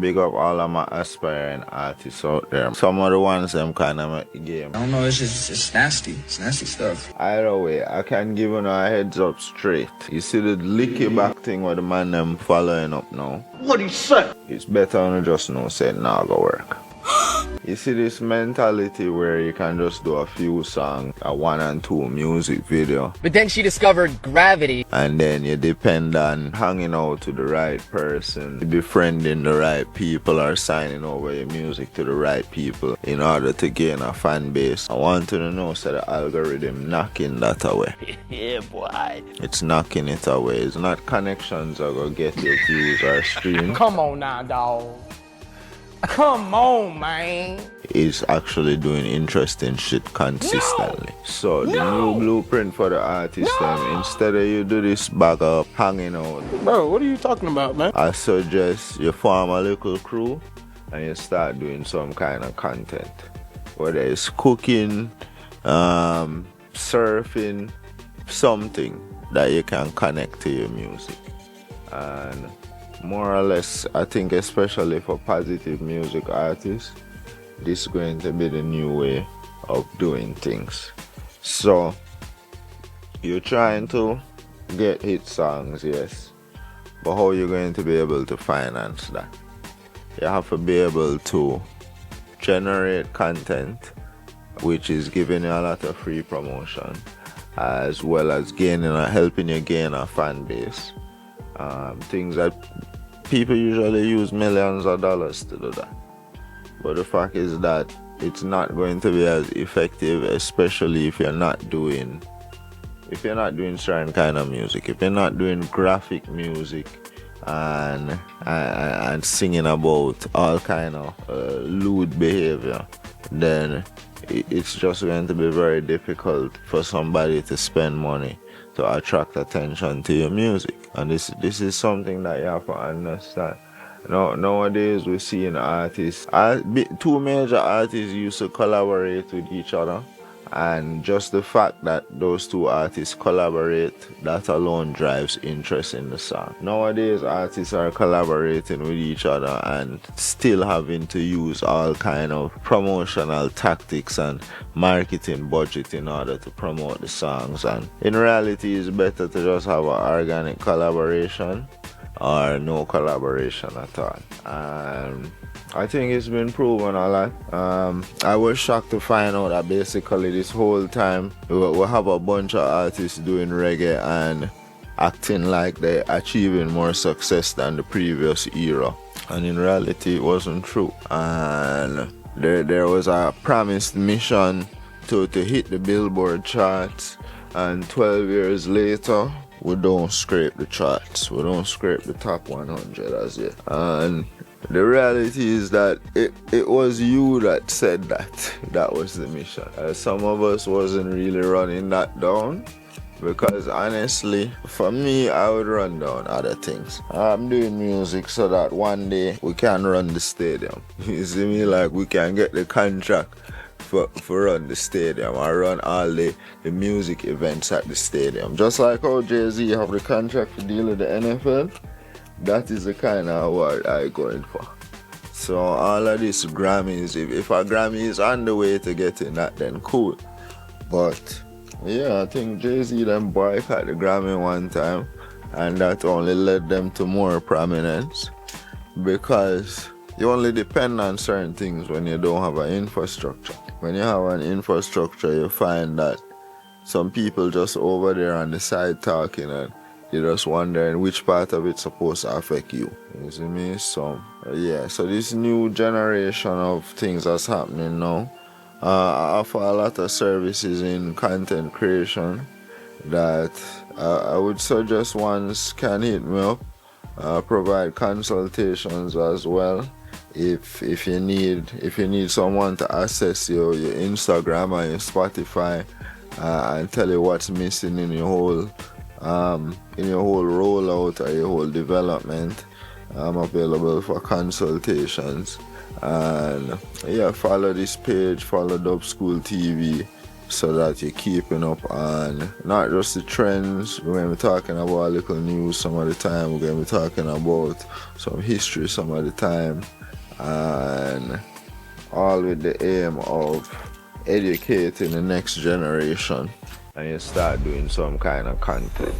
Big up all of my aspiring artists out there. Some of the ones them kind of make the game. I don't know, it's nasty. It's nasty stuff. Either way, I can give you a heads up straight. You see the licky back thing where the man them following up now? What he say? It's better on just no say nah go work. You see this mentality where you can just do a few songs, a 1 and 2 music video. But then she discovered gravity. And then you depend on hanging out with the right person, befriending the right people, or signing over your music to the right people in order to gain a fan base. I want you to know so the algorithm knocking that away. Yeah, boy. It's knocking it away. It's not connections that go get your views or streams. Come on now, dawg. Come on, man. Is actually doing interesting shit consistently. So the new blueprint for the artist them, instead of you do this bag up hanging out, Bro, what are you talking about, man? I suggest you form a little crew and you start doing some kind of content, whether it's cooking, surfing, something that you can connect to your music. And more or less, I think especially for positive music artists, this is going to be the new way of doing things. So you're trying to get hit songs, yes, but how are you going to be able to finance that? You have to be able to generate content which is giving you a lot of free promotion, as well as helping you gain a fan base. Things that people usually use millions of dollars to do that. But the fact is that it's not going to be as effective, especially if you're not doing certain kind of music. If you're not doing graphic music and singing about all kind of lewd behavior, then it's just going to be very difficult for somebody to spend money to attract attention to your music. And this is something that you have to understand. Nowadays we see in artists, two major artists used to collaborate with each other, and just the fact that those two artists collaborate, that alone drives interest in the song. Nowadays artists are collaborating with each other and still having to use all kind of promotional tactics and marketing budget in order to promote the songs. And in reality, it's better to just have an organic collaboration or no collaboration at all. I think it's been proven a lot. I was shocked to find out that basically this whole time we have a bunch of artists doing reggae and acting like they're achieving more success than the previous era, and in reality it wasn't true. And there was a promised mission to hit the Billboard charts, and 12 years later we don't scrape the charts. We don't scrape the top 100 as yet. And the reality is that it was you that said that was the mission. Some of us wasn't really running that down, because honestly, for me, I would run down other things. I'm doing music so that one day we can run the stadium. You see me, like we can get the contract for run the stadium or run all the music events at the stadium. Just like how Jay-Z have the contract to deal with the NFL, that is the kind of award I'm going for. So all of these Grammys, if a Grammy is on the way to getting that, then cool. But yeah, I think Jay-Z them boycott the Grammy one time, and that only led them to more prominence, because you only depend on certain things when you don't have an infrastructure. When you have an infrastructure, you find that some people just over there on the side talking, and you're just wondering which part of it's supposed to affect you. You see me? So yeah, so this new generation of things that's happening now, I offer a lot of services in content creation that I would suggest ones can hit me up. Provide consultations as well. If you need someone to access your Instagram and your Spotify and tell you what's missing in your whole rollout or your whole development, I'm available for consultations. And yeah, follow this page, follow Dub School TV. so that you're keeping up on not just the trends. We're going to be talking about a little news some of the time. We're going to be talking about some history some of the time, and all with the aim of educating the next generation, and you start doing some kind of content.